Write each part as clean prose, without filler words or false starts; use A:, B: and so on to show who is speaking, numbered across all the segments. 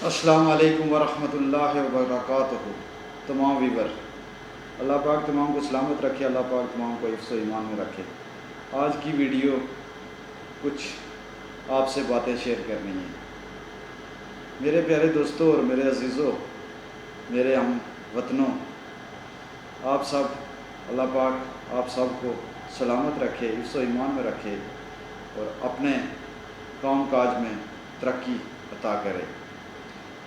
A: السلام علیکم ورحمۃ اللہ وبرکاتہ۔ تمام ویور، اللہ پاک تمام کو سلامت رکھے، اللہ پاک تمام کو حفظ و ایمان میں رکھے۔ آج کی ویڈیو کچھ آپ سے باتیں شیئر کرنی ہیں۔ میرے پیارے دوستوں اور میرے عزیزوں، میرے ہم وطنوں، آپ سب، اللہ پاک آپ سب کو سلامت رکھے، حفظ و ایمان میں رکھے اور اپنے کام کاج میں ترقی عطا کرے۔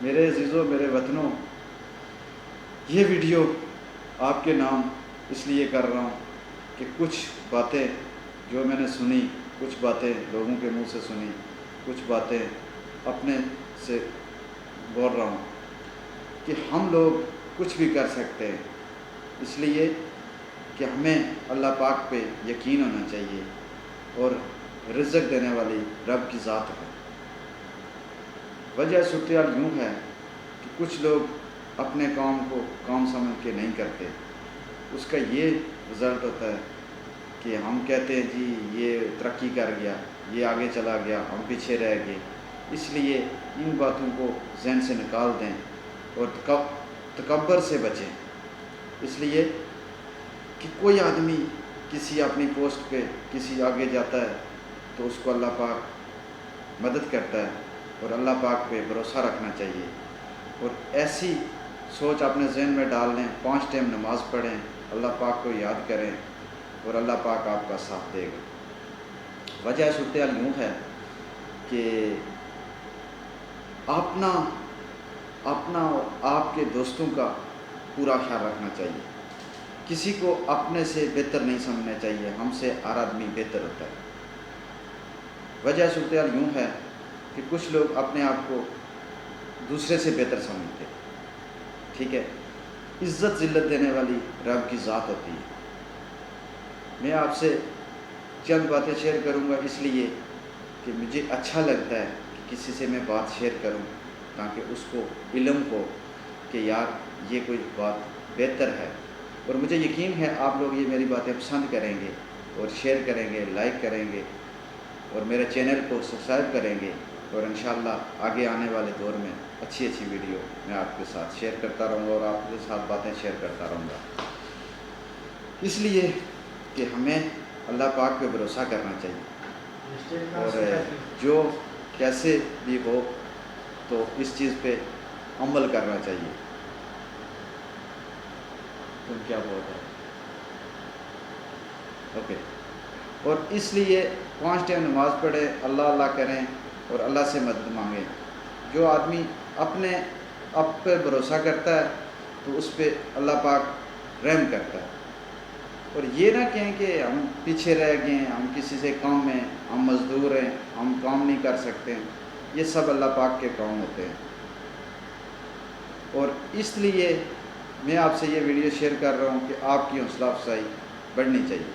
A: میرے عزیزوں، میرے وطنوں، یہ ویڈیو آپ کے نام اس لیے کر رہا ہوں کہ کچھ باتیں جو میں نے سنی، کچھ باتیں لوگوں کے منہ سے سنی، کچھ باتیں اپنے سے بول رہا ہوں کہ ہم لوگ کچھ بھی کر سکتے ہیں، اس لیے کہ ہمیں اللہ پاک پہ یقین ہونا چاہیے اور رزق دینے والی رب کی ذات ہے۔ وجہ صورتحال یوں ہے کہ کچھ لوگ اپنے کام کو کام سمجھ کے نہیں کرتے، اس کا یہ رزلٹ ہوتا ہے کہ ہم کہتے ہیں جی یہ ترقی کر گیا، یہ آگے چلا گیا، ہم پیچھے رہ گئے۔ اس لیے ان باتوں کو ذہن سے نکال دیں اور تکبر سے بچیں، اس لیے کہ کوئی آدمی کسی اپنی پوسٹ پہ کسی آگے جاتا ہے تو اس کو اللہ پاک مدد کرتا ہے، اور اللہ پاک پہ بھروسہ رکھنا چاہیے اور ایسی سوچ اپنے ذہن میں ڈال لیں۔ 5 ٹائم نماز پڑھیں، اللہ پاک کو یاد کریں اور اللہ پاک آپ کا ساتھ دے گا۔ وجہ صورتحال یوں ہے کہ اپنا اور آپ کے دوستوں کا پورا خیال رکھنا چاہیے۔ کسی کو اپنے سے بہتر نہیں سمجھنا چاہیے، ہم سے ہر آدمی بہتر ہوتا ہے۔ وجہ صورتحال یوں ہے کہ کچھ لوگ اپنے آپ کو دوسرے سے بہتر سمجھتے ہیں، ٹھیک ہے۔ عزت ذلت دینے والی رب کی ذات ہوتی ہے۔ میں آپ سے چند باتیں شیئر کروں گا اس لیے کہ مجھے اچھا لگتا ہے کہ کسی سے میں بات شیئر کروں تاکہ اس کو علم ہو کہ یار یہ کوئی بات بہتر ہے، اور مجھے یقین ہے آپ لوگ یہ میری باتیں پسند کریں گے اور شیئر کریں گے، لائک کریں گے اور میرے چینل کو سبسکرائب کریں گے، اور انشاءاللہ آگے آنے والے دور میں اچھی ویڈیو میں آپ کے ساتھ شیئر کرتا رہوں گا اور آپ کے ساتھ باتیں شیئر کرتا رہوں گا، اس لیے کہ ہمیں اللہ پاک پہ بھروسہ کرنا چاہیے، اور جو کیسے بھی ہو تو اس چیز پہ عمل کرنا چاہیے۔ تم کیا بول رہے ہو؟ اوکے۔ اور اس لیے 5 ٹائم نماز پڑھیں، اللہ اللہ کریں اور اللہ سے مدد مانگیں۔ جو آدمی اپنے آپ پہ بھروسہ کرتا ہے تو اس پہ اللہ پاک رحم کرتا ہے، اور یہ نہ کہیں کہ ہم پیچھے رہ گئے ہیں، ہم کسی سے کام میں، ہم مزدور ہیں، ہم کام نہیں کر سکتے ہیں۔ یہ سب اللہ پاک کے کام ہوتے ہیں، اور اس لیے میں آپ سے یہ ویڈیو شیئر کر رہا ہوں کہ آپ کی حوصلہ افزائی بڑھنی چاہیے۔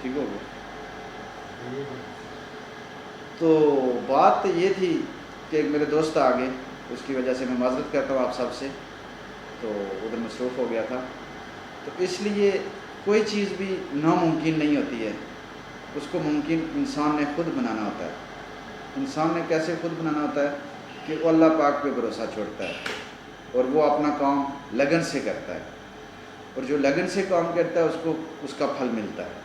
A: ٹھیک ہو گیا؟ تو بات یہ تھی کہ ایک میرے دوست آ گئے، اس کی وجہ سے میں معذرت کرتا ہوں آپ سب سے، تو ادھر مصروف ہو گیا تھا۔ تو اس لیے کوئی چیز بھی ناممکن نہیں ہوتی ہے، اس کو ممکن انسان نے خود بنانا ہوتا ہے۔ انسان نے کیسے خود بنانا ہوتا ہے کہ وہ اللہ پاک پہ بھروسہ چھوڑتا ہے اور وہ اپنا کام لگن سے کرتا ہے، اور جو لگن سے کام کرتا ہے اس کو اس کا پھل ملتا ہے۔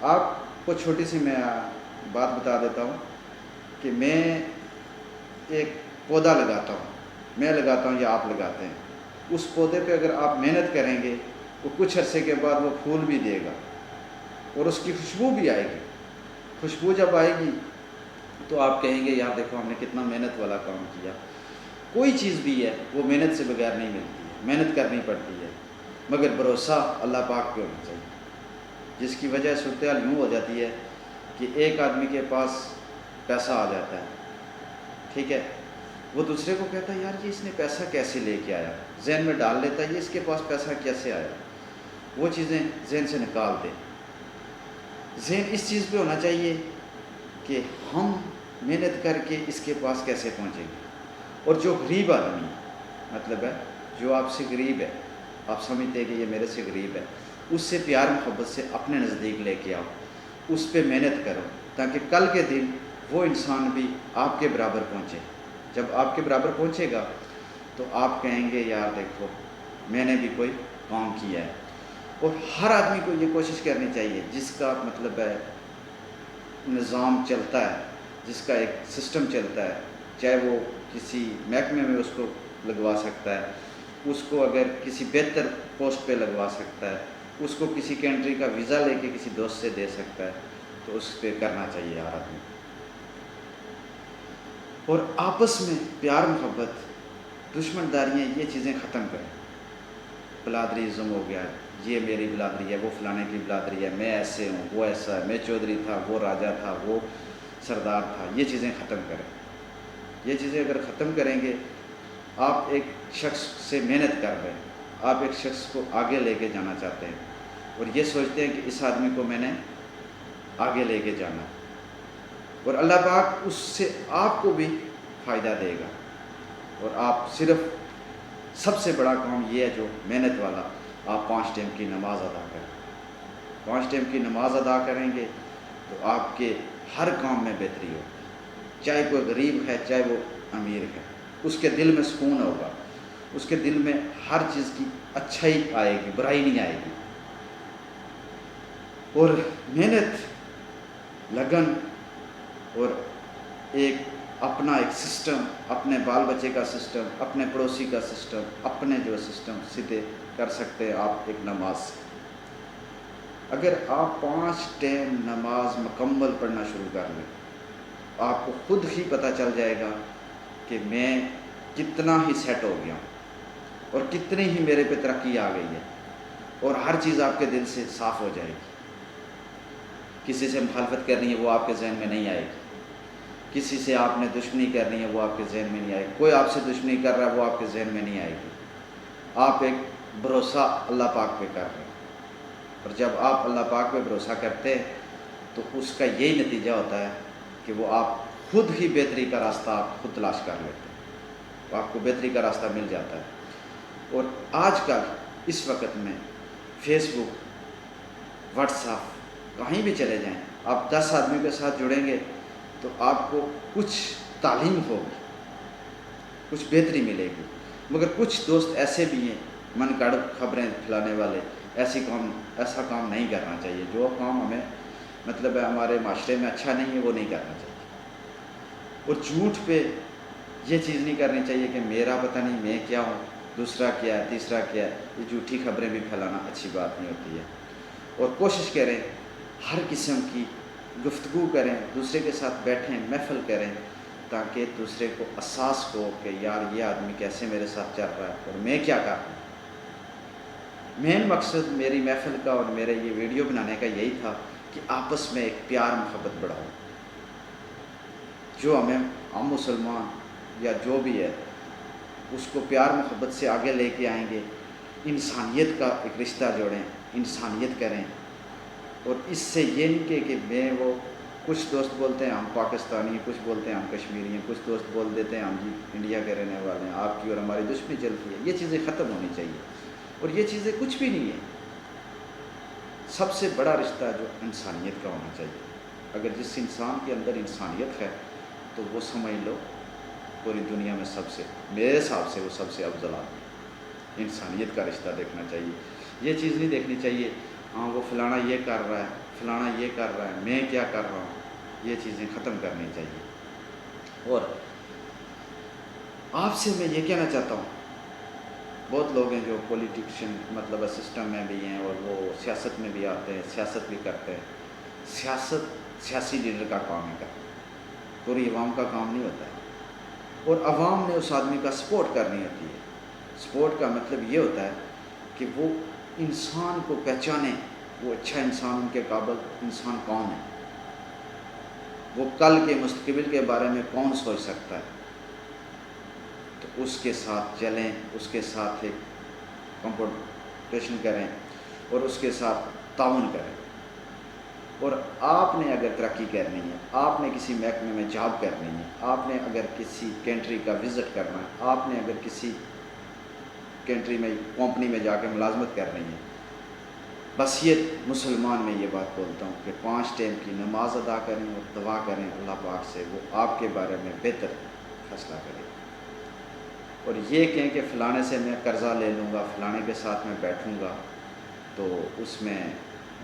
A: آپ کو چھوٹی سی میں بات بتا دیتا ہوں کہ میں ایک پودا لگاتا ہوں، میں لگاتا ہوں یا آپ لگاتے ہیں، اس پودے پہ اگر آپ محنت کریں گے تو کچھ عرصے کے بعد وہ پھول بھی دے گا اور اس کی خوشبو بھی آئے گی۔ خوشبو جب آئے گی تو آپ کہیں گے یار دیکھو ہم نے کتنا محنت والا کام کیا۔ کوئی چیز بھی ہے وہ محنت سے بغیر نہیں ملتی ہے، محنت کرنی پڑتی ہے، مگر بھروسہ اللہ پاک پہ ہونا چاہیے، جس کی وجہ صورتحال یوں ہو جاتی ہے کہ ایک آدمی کے پاس پیسہ آ جاتا ہے، ٹھیک ہے، وہ دوسرے کو کہتا ہے یار یہ اس نے پیسہ کیسے لے کے آیا، ذہن میں ڈال لیتا ہے یہ اس کے پاس پیسہ کیسے آیا۔ وہ چیزیں ذہن سے نکال دیں۔ ذہن اس چیز پہ ہونا چاہیے کہ ہم محنت کر کے اس کے پاس کیسے پہنچیں گے۔ اور جو غریب آدمی مطلب ہے، جو آپ سے غریب ہے، آپ سمجھتے ہیں کہ یہ میرے سے غریب ہے، اس سے پیار محبت سے اپنے نزدیک لے کے آؤ، اس پہ محنت کرو تاکہ کل کے دن وہ انسان بھی آپ کے برابر پہنچے. جب آپ کے برابر پہنچے گا تو آپ کہیں گے یار دیکھو میں نے بھی کوئی کام کیا ہے. اور ہر آدمی کو یہ کوشش کرنی چاہیے جس کا مطلب ہے نظام چلتا ہے, جس کا ایک سسٹم چلتا ہے, چاہے وہ کسی محکمے میں اس کو لگوا سکتا ہے, اس کو اگر کسی بہتر پوسٹ پہ لگوا سکتا ہے, اس کو کسی کنٹری کا ویزا لے کے کسی دوست سے دے سکتا ہے, تو اس پہ کرنا چاہیے ہر آدمی. اور آپس میں پیار محبت, دشمن داریاں, یہ چیزیں ختم کریں. بلادریزم ہو گیا, یہ میری بلادری ہے, وہ فلانے کی بلادری ہے, میں ایسے ہوں, وہ ایسا ہے, میں چودھری تھا, وہ راجہ تھا, وہ سردار تھا, یہ چیزیں ختم کریں. یہ چیزیں اگر ختم کریں گے, آپ ایک شخص سے محنت کر رہے ہیں, آپ ایک شخص کو آگے لے کے جانا چاہتے ہیں اور یہ سوچتے ہیں کہ اس آدمی کو میں نے آگے لے کے جانا, اور اللہ پاک اس سے آپ کو بھی فائدہ دے گا. اور آپ صرف سب سے بڑا کام یہ ہے جو محنت والا, آپ 5 ٹائم کی نماز ادا کریں. 5 ٹائم کی نماز ادا کریں گے تو آپ کے ہر کام میں بہتری ہوگی. چاہے کوئی غریب ہے, چاہے وہ امیر ہے, اس کے دل میں سکون ہوگا, اس کے دل میں ہر چیز کی اچھائی آئے گی, برائی نہیں آئے گی. اور محنت, لگن اور ایک اپنا ایک سسٹم, اپنے بال بچے کا سسٹم, اپنے پڑوسی کا سسٹم, اپنے جو سسٹم سیدھے کر سکتے ہیں آپ ایک نماز سے. اگر آپ 5 ٹائم نماز مکمل پڑھنا شروع کر لیں, آپ کو خود ہی پتہ چل جائے گا کہ میں کتنا ہی سیٹ ہو گیا ہوں اور کتنی ہی میرے پہ ترقی آ گئی ہے, اور ہر چیز آپ کے دل سے صاف ہو جائے گی. کسی سے مخالفت کرنی ہے وہ آپ کے ذہن میں نہیں آئے گی, کسی سے آپ نے دشمنی کرنی ہے وہ آپ کے ذہن میں نہیں آئے گی, کوئی آپ سے دشمنی کر رہا ہے وہ آپ کے ذہن میں نہیں آئے گی. آپ ایک بھروسہ اللہ پاک پہ کر رہے ہیں, اور جب آپ اللہ پاک پہ بھروسہ کرتے ہیں تو اس کا یہی نتیجہ ہوتا ہے کہ وہ آپ خود ہی بہتری کا راستہ آپ خود تلاش کر لیتے ہیں, تو آپ کو بہتری کا راستہ مل جاتا ہے. اور آج کل اس وقت میں فیس بک, واٹس ایپ, کہیں بھی چلے جائیں, آپ 10 آدمی کے ساتھ جڑیں گے تو آپ کو کچھ تعلیم ہوگی, کچھ بہتری ملے گی. مگر کچھ دوست ایسے بھی ہیں من گڑھ خبریں پھیلانے والے, ایسا کام نہیں کرنا چاہیے. جو کام ہمیں مطلب ہے ہمارے معاشرے میں اچھا نہیں ہے وہ نہیں کرنا چاہیے. اور جھوٹ پہ یہ چیز نہیں کرنی چاہیے کہ میرا پتہ نہیں میں کیا ہوں, دوسرا کیا ہے, تیسرا کیا ہے. یہ جھوٹی خبریں بھی پھیلانا اچھی بات نہیں ہوتی ہے. اور کوشش کریں ہر قسم کی گفتگو کریں, دوسرے کے ساتھ بیٹھیں, محفل کریں, تاکہ دوسرے کو احساس ہو کہ یار یہ آدمی کیسے میرے ساتھ چل رہا ہے اور میں کیا کر رہا ہوں. مین مقصد میری محفل کا اور میرے یہ ویڈیو بنانے کا یہی تھا کہ آپس میں ایک پیار محبت بڑھاؤ. جو ہم مسلمان یا جو بھی ہے اس کو پیار محبت سے آگے لے کے آئیں گے, انسانیت کا ایک رشتہ جوڑیں, انسانیت کریں. اور اس سے یہ نہیں کہ میں وہ, کچھ دوست بولتے ہیں ہم پاکستانی ہیں, کچھ بولتے ہیں ہم کشمیری ہیں, کچھ دوست بول دیتے ہیں ہم جی انڈیا کے رہنے والے ہیں, آپ کی اور ہماری دشمنی چلتی ہے. یہ چیزیں ختم ہونی چاہیے, اور یہ چیزیں کچھ بھی نہیں ہیں. سب سے بڑا رشتہ جو انسانیت کا ہونا چاہیے. اگر جس انسان کے اندر انسانیت ہے تو وہ سمجھ لو پوری دنیا میں سب سے, میرے حساب سے وہ سب سے افضل آدمی. انسانیت کا رشتہ دیکھنا چاہیے. یہ چیز نہیں دیکھنی چاہیے ہاں وہ فلانا یہ کر رہا ہے, فلانا یہ کر رہا ہے, میں کیا کر رہا ہوں. یہ چیزیں ختم کرنی چاہیے. اور آپ سے میں یہ کہنا چاہتا ہوں, بہت لوگ ہیں جو پولیٹیشین مطلب سسٹم میں بھی ہیں اور وہ سیاست میں بھی آتے ہیں, سیاست بھی کرتے ہیں. سیاست سیاسی لیڈر کا کام ہے کرنا, پوری عوام کا کام نہیں ہوتا ہے. اور عوام نے اس آدمی کا سپورٹ کرنی ہوتی ہے. سپورٹ کا مطلب یہ ہوتا ہے کہ وہ انسان کو پہچانے, وہ اچھا انسان, ان کے قابل انسان کون ہے, وہ کل کے مستقبل کے بارے میں کون سوچ سکتا ہے. تو اس کے ساتھ چلیں, اس کے ساتھ ایک کمپٹیشن کریں اور اس کے ساتھ تعاون کریں. اور آپ نے اگر ترقی کرنی ہے, آپ نے کسی محکمے میں جاب کرنی ہے, آپ نے اگر کسی کنٹری کا وزٹ کرنا ہے, آپ نے اگر کسی کنٹری میں کمپنی میں جا کے ملازمت کرنی ہے, بصیت مسلمان میں یہ بات بولتا ہوں کہ 5 ٹائم کی نماز ادا کریں اور دعا کریں اللہ پاک سے، وہ آپ کے بارے میں بہتر فیصلہ کرے۔ اور یہ کہیں کہ فلانے سے میں قرضہ لے لوں گا، فلانے کے ساتھ میں بیٹھوں گا، تو اس میں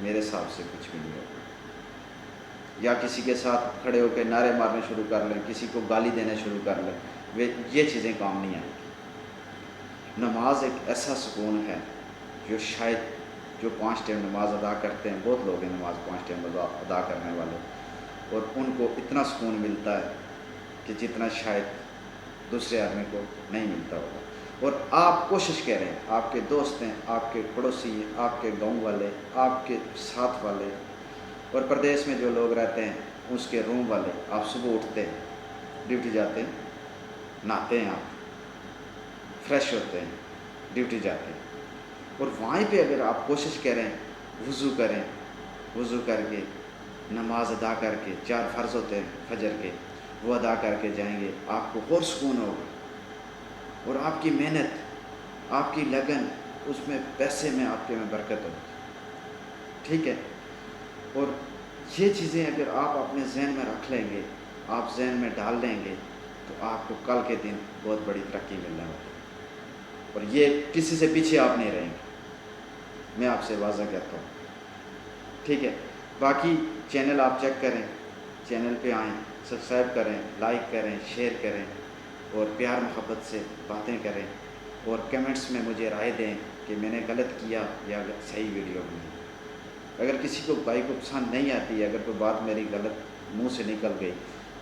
A: میرے حساب سے کچھ بھی نہیں ہوگا۔ یا کسی کے ساتھ کھڑے ہو کے نعرے مارنے شروع کر لیں، کسی کو گالی دینے شروع کر لیں، یہ چیزیں کام نہیں آئیں گی۔ نماز ایک ایسا سکون ہے جو شاید جو 5 ٹائم نماز ادا کرتے ہیں، بہت لوگ ہیں نماز 5 ٹائم ادا کرنے والے، اور ان کو اتنا سکون ملتا ہے کہ جتنا شاید دوسرے آدمی کو نہیں ملتا ہوگا۔ اور آپ کوشش کریں، آپ کے دوست ہیں، آپ کے پڑوسی ہیں، آپ کے گاؤں والے، آپ کے ساتھ والے، اور پردیس میں جو لوگ رہتے ہیں اس کے روم والے، آپ صبح اٹھتے ہیں، ڈیوٹی جاتے ہیں، نہاتے ہیں، آپ فریش ہوتے ہیں، ڈیوٹی جاتے ہیں، اور وہیں پہ اگر آپ کوشش کریں، وضو کریں، وضو کر کے نماز ادا کر کے 4 فرض ہوتے ہیں فجر کے، وہ ادا کر کے جائیں گے، آپ کو اور سکون ہوگا، اور آپ کی محنت، آپ کی لگن، اس میں پیسے میں آپ کے میں برکت ہوگی، ٹھیک ہے۔ اور یہ چیزیں اگر آپ اپنے ذہن میں رکھ لیں گے، آپ ذہن میں ڈال لیں گے، تو آپ کو کل کے دن بہت بڑی ترقی ملنے والی ہے، اور یہ کسی سے پیچھے آپ نہیں رہیں گے، میں آپ سے واضح کہتا ہوں، ٹھیک ہے۔ باقی چینل آپ چیک کریں، چینل پہ آئیں، سبسکرائب کریں، لائک کریں، شیئر کریں، اور پیار محبت سے باتیں کریں، اور کمنٹس میں مجھے رائے دیں کہ میں نے غلط کیا یا صحیح ویڈیو بنائی۔ اگر کسی کو بھائی کو پسند نہیں آتی ہے، اگر کوئی بات میری غلط منہ سے نکل گئی،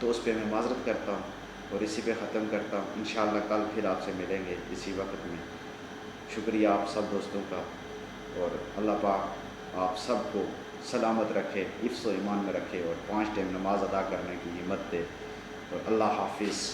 A: تو اس پہ میں معذرت کرتا ہوں اور اسی پہ ختم کرتا ہوں۔ انشاءاللہ کل پھر آپ سے ملیں گے اسی وقت میں۔ شکریہ آپ سب دوستوں کا، اور اللہ پاک آپ سب کو سلامت رکھے، حفظ و ایمان میں رکھے، اور 5 ٹائم نماز ادا کرنے کی ہمت دے، اور اللہ حافظ۔